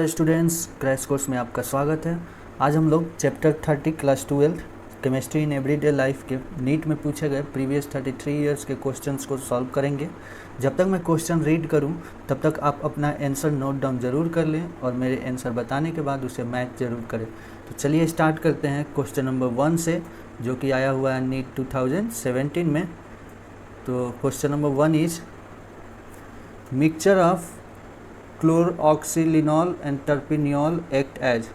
Students, crash course में आपका स्वागत है। आज हम लोग chapter 30 class 12 chemistry in everyday life के नीट में पूछे गए प्रीवियस 33 इयर्स के क्वेश्चंस को सॉल्व करेंगे। जब तक मैं क्वेश्चन रीड करूं तब तक आप अपना आंसर नोट डाउन ज़रूर कर लें और मेरे आंसर बताने के बाद उसे मैच ज़रूर करें। तो चलिए स्टार्ट करते हैं क्वेश्चन नंबर 1 से, जो कि आया हुआ है नीट 2017 में। तो question number 1 is mixture of chloroxylenol and terpineol act as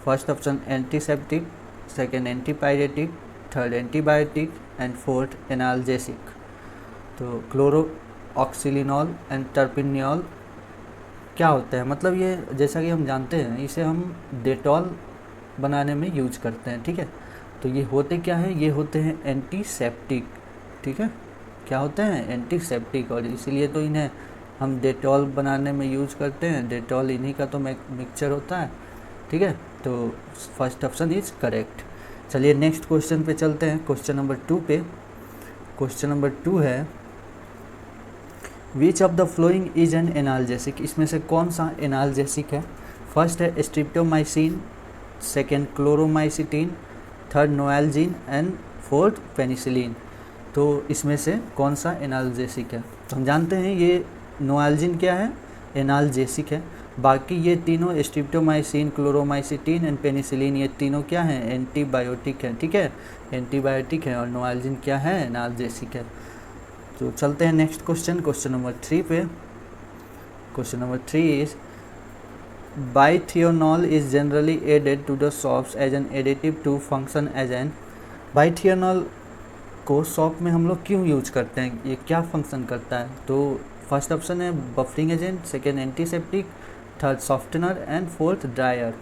first option antiseptic, second antipyretic, third antibiotic and fourth analgesic। तो क्लोरोऑक्सीलिनॉल एंड टर्पिनियल क्या होता है, मतलब ये जैसा कि हम जानते हैं इसे हम डेटॉल बनाने में यूज करते हैं, ठीक है। तो ये होते क्या है, ये होते हैं एंटीसेप्टिक, ठीक है। क्या होते हैं, एंटीसेप्टिक, और इसीलिए तो इन्हें हम डेटॉल बनाने में यूज करते हैं। डेटॉल इन्हीं का तो मिक्सचर होता है, ठीक है। तो फर्स्ट ऑप्शन इज करेक्ट। चलिए नेक्स्ट क्वेश्चन पे चलते हैं, क्वेश्चन नंबर 2 पे। क्वेश्चन नंबर 2 है which of the following is an analgesic. इसमें से कौन सा एनाल्जेसिक है। फर्स्ट है streptomycin, second chloromycetin, third novalgin and fourth penicillin. तो इसमें से कौन सा एनाल्जेसिक है। तो हम जानते हैं ये नोएल्जीन क्या है, एनाल्जेसिक है। बाकी ये तीनों स्ट्रिप्टोमाइसिन, क्लोरोमाइसिटीन एंड पेनिसिलिन, ये तीनों क्या हैं, एंटीबायोटिक हैं, ठीक है। एंटीबायोटिक है और नोएल्जीन क्या है, एनाल्जेसिक है। तो चलते हैं नेक्स्ट क्वेश्चन, क्वेश्चन नंबर 3 पे। Question number 3 is bithionol is generally added to the soaps as an additive to function as an. Bithionol को सॉप में हम लोग क्यों यूज करते हैं, ये क्या फंक्शन करता है। तो फर्स्ट ऑप्शन है buffering agent, second antiseptic, third softener and fourth dryer.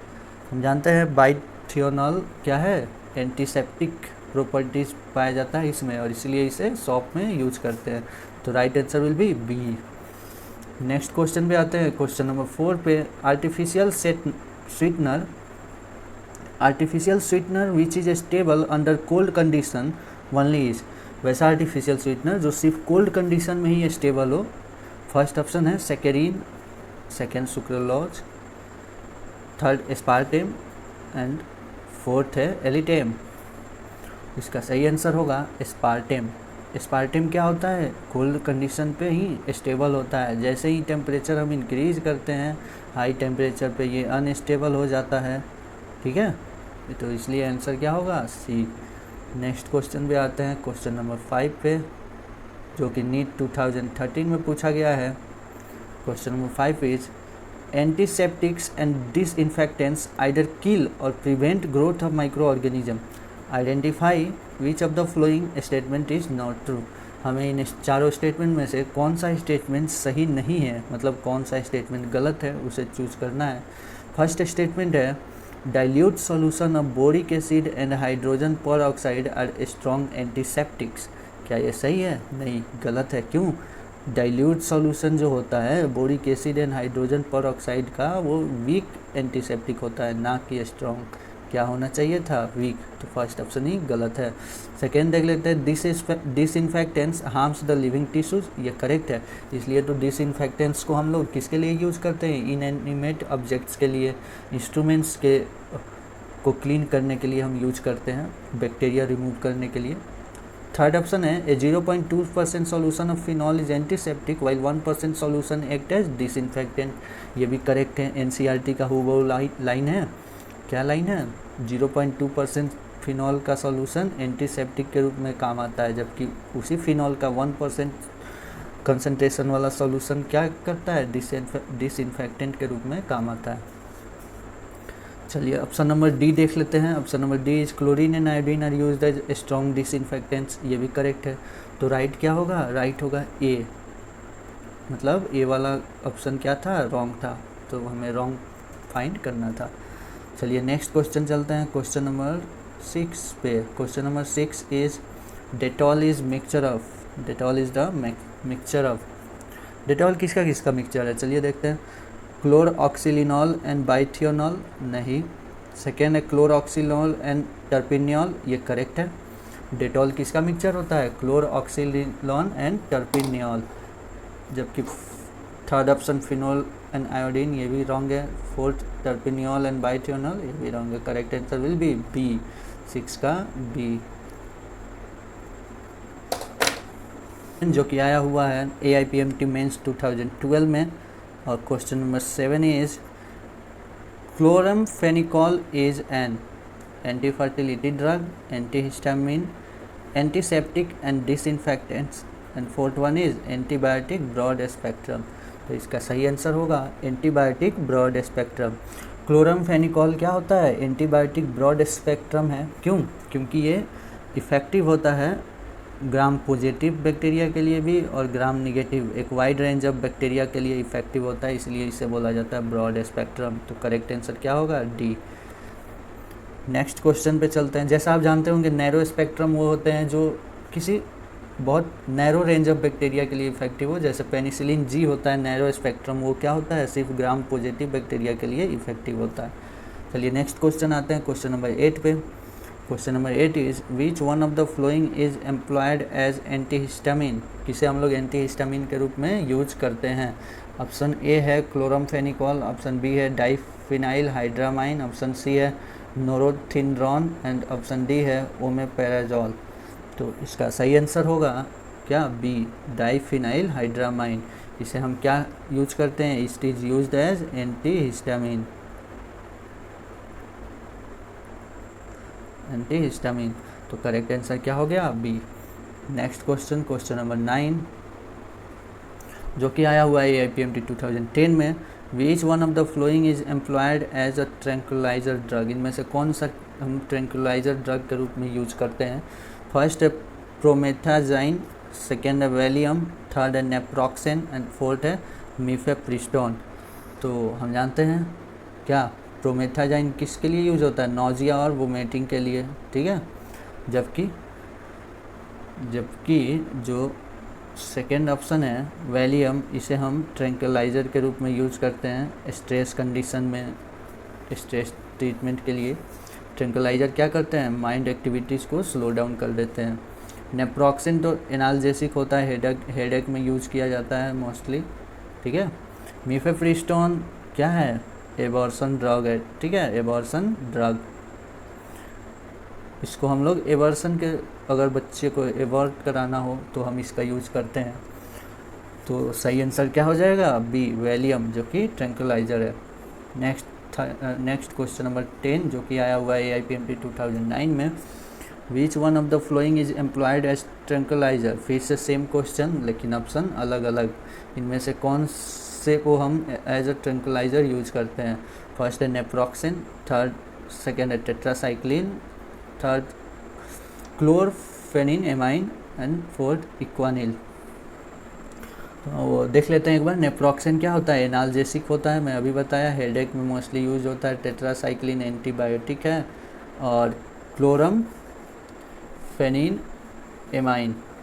हम जानते हैं बाइथियोनॉल क्या है, एंटीसेप्टिक प्रॉपर्टीज पाया जाता है इसमें, और इसलिए इसे सॉप में यूज करते हैं। तो right answer will be B. Next question पे आते हैं, क्वेश्चन नंबर 4 पे। Artificial sweetener which is stable under cold condition only is. वैसा आर्टिफिशियल स्वीटनर जो सिर्फ कोल्ड कंडीशन में ही स्टेबल हो। फर्स्ट ऑप्शन है saccharin, second sucralose, third aspartame and fourth है एलिटेम। इसका सही आंसर होगा एस्पार्टेम। एस्पार्टेम क्या होता है, कोल्ड कंडीशन पे ही स्टेबल होता है। जैसे ही टेम्परेचर हम इंक्रीज करते हैं हाई टेम्परेचर पे ये अनस्टेबल हो जाता है, ठीक है। तो इसलिए आंसर क्या होगा, सी। नेक्स्ट क्वेश्चन पे आते हैं, क्वेश्चन नंबर 5 पे, जो कि नीट 2013 में पूछा गया है। Question number 5 is antiseptics and disinfectants either kill और prevent growth of micro organism. Identify which of the following statement is not true. हमें इन चारों स्टेटमेंट में से कौन सा स्टेटमेंट सही नहीं है, मतलब कौन सा स्टेटमेंट गलत है, उसे चूज करना है। फर्स्ट स्टेटमेंट है dilute solution of boric acid and hydrogen peroxide are strong antiseptics। क्या ये सही है, नहीं, गलत है। क्यों, डाइल्यूट सॉल्यूशन जो होता है boric acid and hydrogen peroxide का, वो वीक एंटीसेप्टिक होता है, ना कि स्ट्रॉन्ग। क्या होना चाहिए था, वीक। तो फर्स्ट ऑप्शन ही गलत है। सेकेंड देख लेते हैं, disinfectants harms the living tissues, ये करेक्ट है। इसलिए तो डिसइंफेक्टेंट्स को हम लोग किसके लिए यूज़ करते हैं, इनएनिमेट ऑब्जेक्ट्स के लिए, इंस्ट्रूमेंट्स के को क्लीन करने के लिए हम यूज करते हैं, बैक्टीरिया रिमूव करने के लिए। थर्ड ऑप्शन है a 0.2% solution of phenol is antiseptic while 1% solution act as disinfectant, ये भी करेक्ट है। एनसीईआरटी का हुबहू लाइन है, क्या लाइन है, 0.2% फिनॉल का सॉल्यूशन एंटीसेप्टिक के रूप में काम आता है, जबकि उसी फिनॉल का 1% कंसंट्रेशन वाला सॉल्यूशन क्या करता है, डिसइंफेक्टेंट के रूप में काम आता है। चलिए ऑप्शन नंबर डी देख लेते हैं। Option number D is chlorine and iodine are used as strong disinfectants, ये भी करेक्ट है। तो राइट क्या होगा, राइट होगा ए, मतलब ए वाला ऑप्शन क्या था, रॉन्ग था, तो हमें रॉन्ग फाइंड करना था। चलिए नेक्स्ट क्वेश्चन चलते हैं, क्वेश्चन नंबर 6 पे। Question number 6 is Dettol is mixture of. Dettol is the mixture of. Dettol किसका किसका मिक्सचर है, चलिए देखते हैं। क्लोरोऑक्सीलिनॉल एंड बाइथियोनॉल, नहीं। सेकेंड है क्लोरोऑक्सीलिनॉल एंड टर्पिनियल, ये करेक्ट है। डेटॉल किसका मिक्सचर होता है, क्लोरोऑक्सीलिनॉल एंड टर्पिनियल, जबकि third option phenol and iodine, ये भी रॉन्ग है। फोर्थ टर्पिनियोल एंड बाइथियोनॉल, ये भी रॉन्ग है। Correct answer will be B, 6 का बी, जो कि आया हुआ है AIPMT मेंस 2012 में। और question number 7 is chloramphenicol is an anti fertility drug, antihistamine, antiseptic and disinfectants, and fourth one is antibiotic broad spectrum. तो इसका सही आंसर होगा एंटीबायोटिक ब्रॉड स्पेक्ट्रम। क्लोरमफेनिकॉल क्या होता है? एंटीबायोटिक ब्रॉड स्पेक्ट्रम है। क्यों? क्योंकि ये इफ़ेक्टिव होता है ग्राम पॉजिटिव बैक्टीरिया के लिए भी और ग्राम निगेटिव, एक वाइड रेंज ऑफ बैक्टीरिया के लिए इफ़ेक्टिव होता है, इसलिए इसे बोला जाता है ब्रॉड स्पेक्ट्रम। तो करेक्ट आंसर क्या होगा? डी। नेक्स्ट क्वेश्चन पे चलते हैं। जैसा आप जानते होंगे नैरो स्पेक्ट्रम वो होते हैं जो किसी बहुत नैरो रेंज ऑफ बैक्टीरिया के लिए इफेक्टिव हो, जैसे पेनिसिलिन जी होता है नैरो स्पेक्ट्रम, वो क्या होता है? सिर्फ ग्राम पॉजिटिव बैक्टीरिया के लिए इफेक्टिव होता है। चलिए नेक्स्ट क्वेश्चन आते हैं, क्वेश्चन नंबर 8 पे। Question number 8 is which one of the following is employed as antihistamine, किसे हम लोग एंटीहिस्टामिन के रूप में यूज करते हैं? ऑप्शन ए है क्लोरमफेनिकॉल, ऑप्शन बी है डाइफिनाइल हाइड्रामाइन, ऑप्शन सी है नोरोथिनड्रॉन एंड ऑप्शन डी है ओमेपेराजोल। तो इसका सही आंसर होगा क्या? B, diphenhydramine. इसे हम क्या यूज करते हैं? It is used as antihistamine, antihistamine. तो करेक्ट आंसर क्या हो गया? B. Next question, question number 9, जो कि आया हुआ है AIPMT 2010 में। Which one of the following is employed as a tranquilliser drug, इनमें से कौन सा हम ट्रैंक्विलाइजर ड्रग के रूप में यूज करते हैं? फर्स्ट है प्रोमेथाजाइन, सेकेंड है वैलियम, थर्ड है नेप्रोक्सेन एंड फोर्थ है मीफेप्रिस्टोन। तो हम जानते हैं क्या प्रोमेथाजाइन किसके लिए यूज होता है? नोजिया और वोमिटिंग के लिए, ठीक है। जबकि जो सेकेंड ऑप्शन है वैलियम, इसे हम ट्रैंक्विलाइजर के रूप में यूज करते हैं स्ट्रेस कंडीशन में, स्ट्रेस ट्रीटमेंट के लिए। ट्रैंक्विलाइजर क्या करते हैं? माइंड एक्टिविटीज़ को स्लो डाउन कर देते हैं। नेप्रोक्सेन तो एनाल्जेसिक होता है, हेडेक में यूज किया जाता है मोस्टली, ठीक है। मीफेप्रिस्टोन क्या है? एबॉर्सन ड्रग है, ठीक है, एबॉर्सन ड्रग। इसको हम लोग एबॉर्सन के, अगर बच्चे को एबॉर्ट कराना हो तो हम इसका यूज करते हैं। तो सही आंसर क्या हो जाएगा? बी, वैलियम, जो कि ट्रैंक्विलाइजर है। नेक्स्ट क्वेश्चन नंबर 10, जो कि आया हुआ है AIPMT 2009 में। Which one of the following is employed as tranquilliser, फिर से सेम क्वेश्चन लेकिन ऑप्शन अलग अलग। इनमें से कौन से को हम एज अ ट्रैंक्विलाइजर यूज करते हैं? फर्स्ट है नेप्रोक्सेन, सेकेंड है टेट्रासाइक्लिन, थर्ड क्लोरफेनिनेमाइन एंड फोर्थ इक्वानिल। तो देख लेते हैं एक बार। नेप्रोक्सेन क्या होता है? एनाल्जेसिक होता है, मैं अभी बताया, हेडेक में मोस्टली यूज होता है। टेट्रासाइक्लिन एंटीबायोटिक है और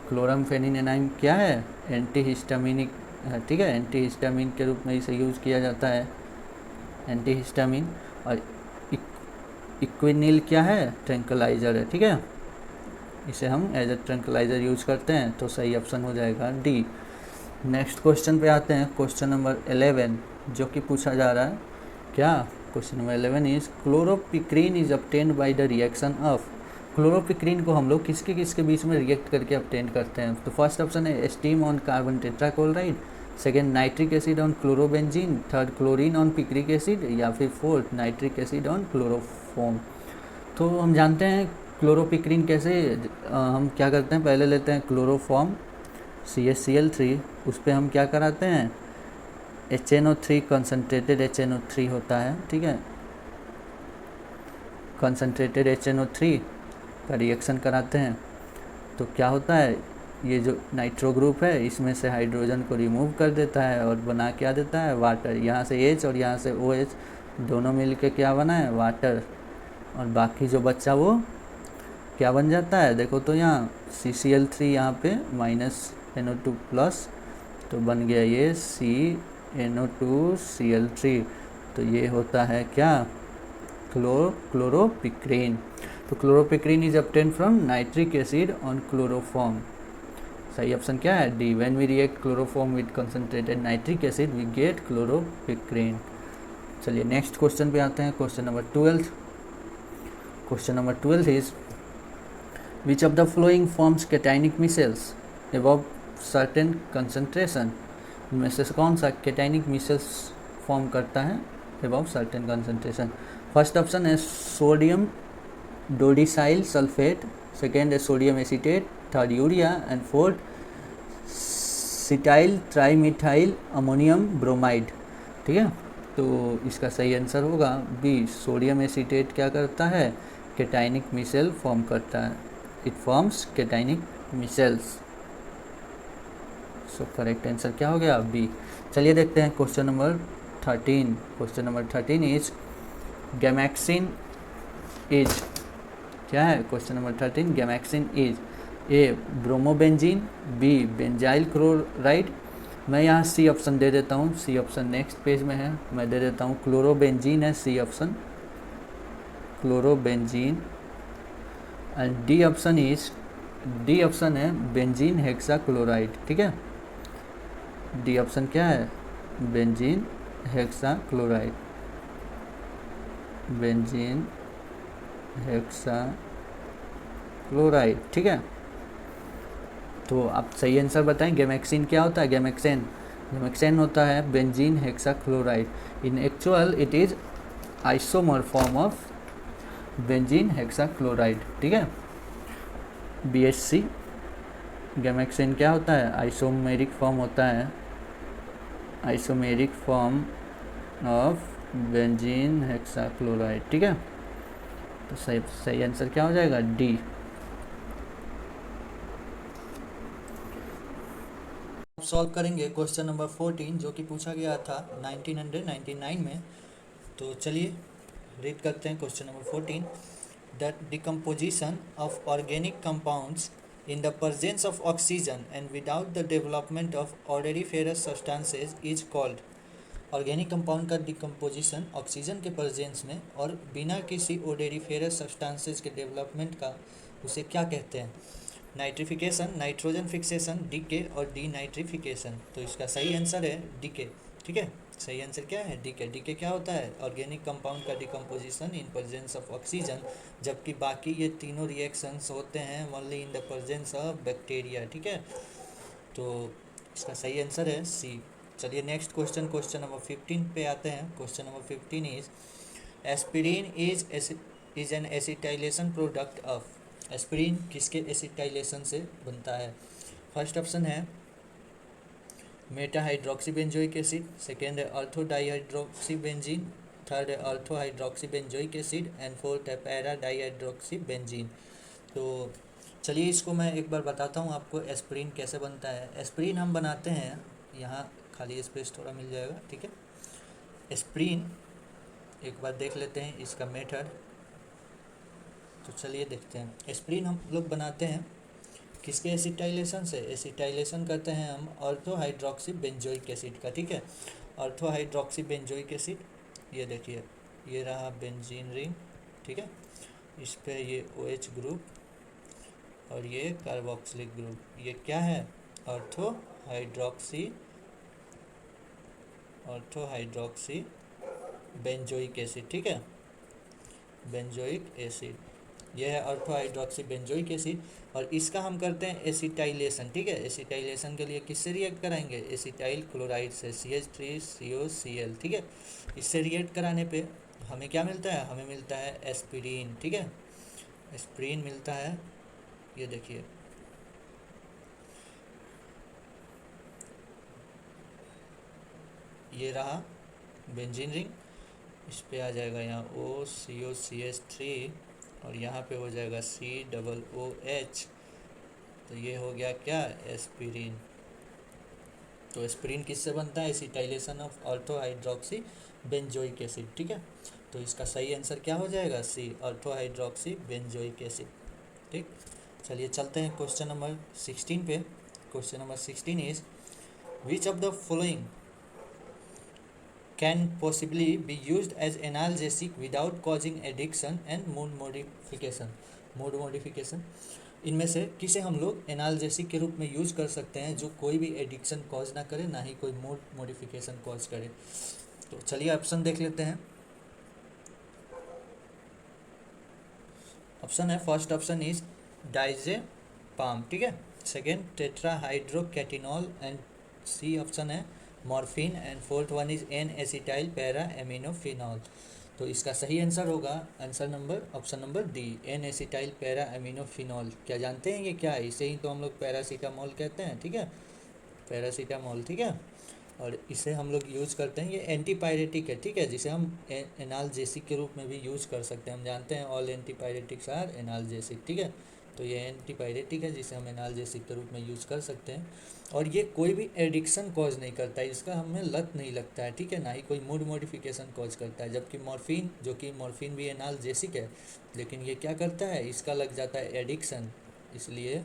क्लोरमफेनिनेमाइन क्या है? एंटीहिस्टामिनिक है, ठीक है, एंटीहिस्टामिन के रूप में इसे यूज़ किया जाता है, एंटीहिस्टामिन। और इक्विनिल क्या है? ट्रैंक्विलाइजर है, ठीक है, इसे हम एज ए ट्रैंक्विलाइजर यूज़ करते हैं। तो सही ऑप्शन हो जाएगा डी। नेक्स्ट क्वेश्चन पे आते हैं, क्वेश्चन नंबर 11, जो कि पूछा जा रहा है क्या? Question number 11 is chloropicrin is obtained by the reaction of. Chloropicrin को हम लोग किसके किसके बीच में रिएक्ट करके ऑब्टेन करते हैं? तो फर्स्ट ऑप्शन है steam on carbon tetrachloride, second nitric acid on chlorobenzene, third chlorine on picric acid, या फिर fourth nitric acid on chloroform. तो हम जानते हैं क्लोरोपिक्रीन कैसे हम क्या करते हैं, पहले लेते हैं क्लोरोफॉर्म CaCl3, उस पर हम क्या कराते हैं? HNO3, कंसनट्रेटेड HNO3 होता है, ठीक है, कंसनट्रेटेड HNO3 का रिएक्शन कराते हैं। तो क्या होता है? ये जो नाइट्रो ग्रुप है इसमें से हाइड्रोजन को रिमूव कर देता है और बना क्या देता है? वाटर। यहाँ से H और यहाँ से OH दोनों मिलके क्या बना है? वाटर। और बाकी जो बच्चा वो क्या बन जाता है? देखो तो यहाँ CCl3 यहाँ पे -NO2 प्लस, तो बन गया ये CNO2Cl3। तो ये होता है क्या? क्लोरोपिक्रीन। तो chloropicrin is obtained from nitric acid on chloroform. सही ऑप्शन क्या है? D. When we react chloroform with concentrated nitric acid we get chloropicrin. चलिए नेक्स्ट क्वेश्चन पे आते हैं, question number 12। Question number 12 is which of the following forms cationic micelles above certain concentration. इनमें से कौन सा कैटाइनिक मिसेल्स फॉर्म करता है above certain concentration? First option है सोडियम डोडिसाइल सल्फेट, सेकेंड है sodium acetate, third urea and fourth cetyl trimethyl ammonium bromide. ठीक है, तो इसका सही आंसर होगा बी। सोडियम एसीटेट क्या करता है? कैटाइनिक मिसेल फॉर्म करता है। It forms cationic micelles. So correct answer क्या हो गया? बी। चलिए देखते हैं question number 13। Question number 13 is gammexane is, क्या है question number 13? Gammexane is A bromobenzene, B benzyl chloride. मैं यहाँ सी ऑप्शन दे देता हूँ, सी ऑप्शन नेक्स्ट पेज में है, मैं दे देता हूँ क्लोरोबेंजीन है C option, chlorobenzene. And D option is, D option है बेंजीन हेक्सा क्लोराइड। ठीक है, डी ऑप्शन क्या है? Benzene hexa chloride, benzene hexa chloride. ठीक है, तो आप सही आंसर बताएं। गैमेक्सिन क्या होता है? गैमेक्सेन होता है benzene hexa chloride. In actual it is isomer form of benzene hexa chloride. ठीक है, BHC। गैमेक्सेन क्या होता है? आइसोमेरिक फॉर्म होता है, isomeric form of benzene hexa chloride. ठीक है, तो सही आंसर क्या हो जाएगा? डी। सॉल्व करेंगे क्वेश्चन नंबर 14 जो कि पूछा गया था 1999 में। तो चलिए रीड करते हैं question number 14। The decomposition of organic compounds in the presence of oxygen and without the development of odoriferous substances is called। Organic compound का डिकम्पोजिशन ऑक्सीजन के प्रेजेंस में और बिना किसी ओडोरिफेरस सब्सटेंसेस के डेवलपमेंट का उसे क्या कहते हैं? नाइट्रिफिकेशन, नाइट्रोजन फिक्सेशन, डीके और डीनाइट्रिफिकेशन। तो इसका सही आंसर है डीके। ठीक है, सही आंसर क्या है? डीके। डीके क्या होता है? ऑर्गेनिक कंपाउंड का decomposition in presence of oxygen, जबकि बाकी ये तीनों रिएक्शंस होते हैं only in the presence of bacteria. ठीक है, तो इसका सही आंसर है सी। चलिए नेक्स्ट क्वेश्चन, क्वेश्चन नंबर 15 पे आते हैं। Question number 15 is aspirin is an acetylation product of. Aspirin किसके एसिटाइलेशन से बनता है? फर्स्ट ऑप्शन है मेटा हाइड्रोक्सीबेंजोइक एसिड, सेकेंड है अर्थो डाईहाइड्रोक्सीबेंजीन, थर्ड है अर्थो हाइड्रोक्सीबेंजोइक एसिड एंड फोर्थ है पैरा डाईहाइड्रोक्सीबेंजीन। तो चलिए इसको मैं एक बार बताता हूँ आपको एस्पिरिन कैसे बनता है। एस्पिरिन हम बनाते हैं, यहाँ खाली स्पेस थोड़ा मिल जाएगा। ठीक है, एस्पिरिन एक बार देख लेते हैं इसका मेथड। तो चलिए देखते हैं। एस्पिरिन हम लोग बनाते हैं किसके एसिटाइलेशन से? एसिटाइलेशन करते हैं हम ऑर्थो हाइड्रोक्सी बेंजोइक एसिड का। ठीक है, ऑर्थो हाइड्रोक्सी बेंजोइक एसिड, ये देखिए ये रहा बेंजीन रिंग। ठीक है, इस पे ये OH ग्रुप और ये कार्बोक्सिलिक ग्रुप, ये क्या है? Ortho hydroxy benzoic acid. ठीक है, बेंजोइक एसिड, यह है ऑर्थो हाइड्रोक्सी बेंजोइक एसिड। और इसका हम करते हैं एसिटाइलेशन। ठीक है, एसिटाइलेशन के लिए किससे रिएक्ट कराएंगे? एसिटाइल क्लोराइड से, CH3COCl। ठीक है, इससे रिएक्ट कराने पे हमें क्या मिलता है? हमें मिलता है एस्पिरिन। ठीक है, एस्पिरिन मिलता है, ये देखिए ये रहा बेंजीन रिंग, इस पे आ जाएगा यहाँ OCOCH3 और यहाँ पे हो जाएगा COOH। तो ये हो गया क्या? एस्पिरिन। तो एस्पिरिन किससे बनता है? Acetylation of ortho hydroxy benzoic acid. ठीक है, तो इसका सही आंसर क्या हो जाएगा? सी, ऑर्थो हाइड्रोक्सी बेंजोइक एसिड। ठीक, चलिए चलते हैं क्वेश्चन नंबर 16 पे। Question number 16 is which of the following can possibly be used as analgesic without causing addiction and mood modification। इनमें से किसे हम लोग एनाल्जेसिक के रूप में यूज़ कर सकते हैं जो कोई भी एडिक्शन कॉज ना करे, ना ही कोई मूड मॉडिफिकेशन कॉज करे। तो चलिए ऑप्शन देख लेते हैं। ऑप्शन है, फर्स्ट ऑप्शन इज डाइजेपाम, ठीक है। Second tetrahydrocannabinol, and C option है morphine, and fourth one is N acetyl para aminophenol. तो इसका सही आंसर होगा answer number option number D, N acetyl para aminophenol. क्या जानते हैं ये क्या है? इसे ही तो हम लोग पैरासीटामोल कहते हैं, ठीक है, पैरासीटामोल, ठीक है। और इसे हम लोग यूज़ करते हैं, ये एंटीपायरेटिक है, ठीक है, जिसे हम एनाल्जेसिक के रूप में भी यूज़ कर सकते हैं। हम जानते हैं ऑल एंटीपायरेटिक्स आर एनाल्जेसिक, ठीक है। तो ये एंटीपायरेटिक है जिसे हम एनाल्जेसिक के रूप में यूज़ कर सकते हैं। और ये कोई भी एडिक्शन कॉज नहीं करता है, इसका हमें लत नहीं लगता है, ठीक है, ना ही कोई मूड मॉडिफिकेशन कॉज करता है। जबकि मॉर्फिन, जो कि मॉर्फिन भी एनाल्जेसिक है, लेकिन ये क्या करता है, इसका लग जाता है एडिक्शन। इसलिए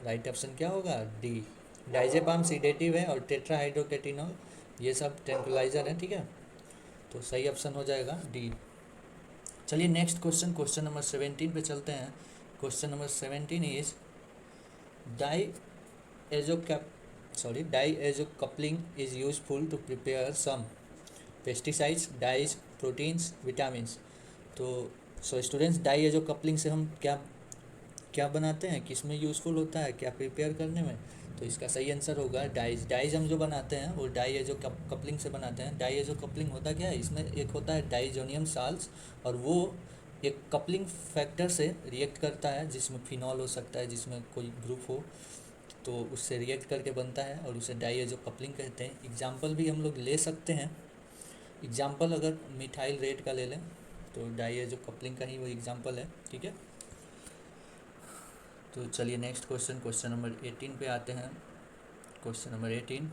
राइट ऑप्शन क्या होगा? डी। डाइजेपाम सीडेटिव है और टेट्राहाइड्रोकेटिनॉल ये सब ट्रैंक्विलाइजर है, ठीक है। तो सही ऑप्शन हो जाएगा डी। चलिए नेक्स्ट क्वेश्चन, क्वेश्चन नंबर 17 पे चलते हैं। Question number 17 is diazo coupling is useful to prepare some pesticides, dyes, proteins, vitamins. तो स्टूडेंट्स, डाइएजो कपलिंग से हम क्या क्या बनाते हैं, किस में यूज़फुल होता है, क्या प्रिपेयर करने में? तो इसका सही आंसर होगा डाइज। डाइज हम जो बनाते हैं वो डाइएजो कपलिंग से बनाते हैं। डाइएजो कपलिंग होता क्या है, इसमें एक होता है डाइजोनियम साल्स, और वो एक कपलिंग फैक्टर से रिएक्ट करता है, जिसमें फिनॉल हो सकता है, जिसमें कोई ग्रुप हो, तो उससे रिएक्ट करके बनता है और उसे डाइएजो कपलिंग कहते हैं। एग्जाम्पल भी हम लोग ले सकते हैं। एग्जाम्पल अगर मिथाइल रेड का ले लें तो डाइएजो कपलिंग का ही वो एग्जाम्पल है, ठीक है। तो चलिए नेक्स्ट क्वेश्चन, क्वेश्चन नंबर 18 पे आते हैं। Question number 18,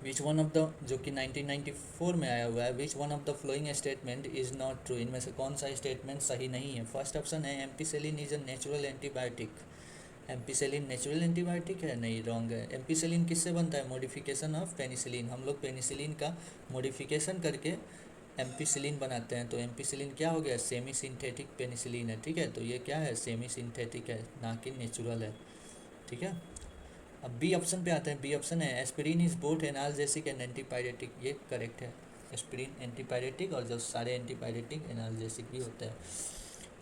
which one of the, जो कि 1994 में आया हुआ है, विच one of the following statement is not true, इनमें से कौन सा स्टेटमेंट सही नहीं है? फर्स्ट ऑप्शन है ampicillin is a natural antibiotic. Ampicillin natural antibiotic है? नहीं, रॉन्ग है। एम्पिसिलिन किससे बनता है? Modification of penicillin. हम लोग पेनिसिलिन का मॉडिफिकेशन करके एम्पिसिलिन बनाते हैं। तो एम्पिसिलिन क्या हो गया? सेमी सिंथेटिक पेनिसिलिन है, ठीक है। तो ये क्या है? सेमी सिंथेटिक है, ना कि नेचुरल है, ठीक है। अब बी ऑप्शन पे आते हैं। बी ऑप्शन है aspirin is both analgesic and antipyretic. ये करेक्ट है, एस्पिरिन एंटीपायरेटिक और जो सारे एंटीपायरेटिक एनाल्जेसिक भी होते हैं।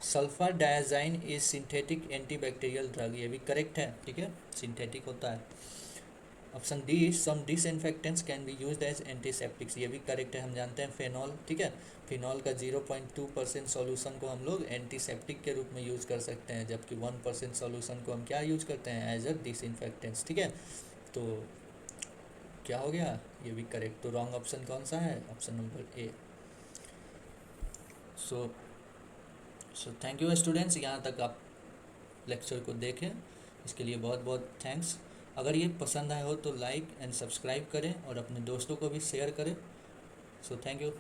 Sulphadiazine is synthetic antibacterial drug, ये भी करेक्ट है, ठीक है, सिंथेटिक होता है। Option D, some disinfectants can be used as antiseptics, ये भी करेक्ट है। हम जानते हैं फेनॉल, ठीक है, फिनॉल का 0.2% सॉल्यूशन को हम लोग एंटीसेप्टिक के रूप में यूज़ कर सकते हैं, जबकि 1% सॉल्यूशन को हम क्या यूज करते हैं? एज अ डिसइंफेक्टेंट्स, ठीक है। तो क्या हो गया? ये भी करेक्ट। तो रॉन्ग ऑप्शन कौन सा है? Option number A. So thank you students, यहाँ तक आप लेक्चर को देखें, इसके लिए बहुत बहुत थैंक्स। अगर ये पसंद आया हो तो लाइक एंड सब्सक्राइब करें और अपने दोस्तों को भी शेयर करें। So thank you.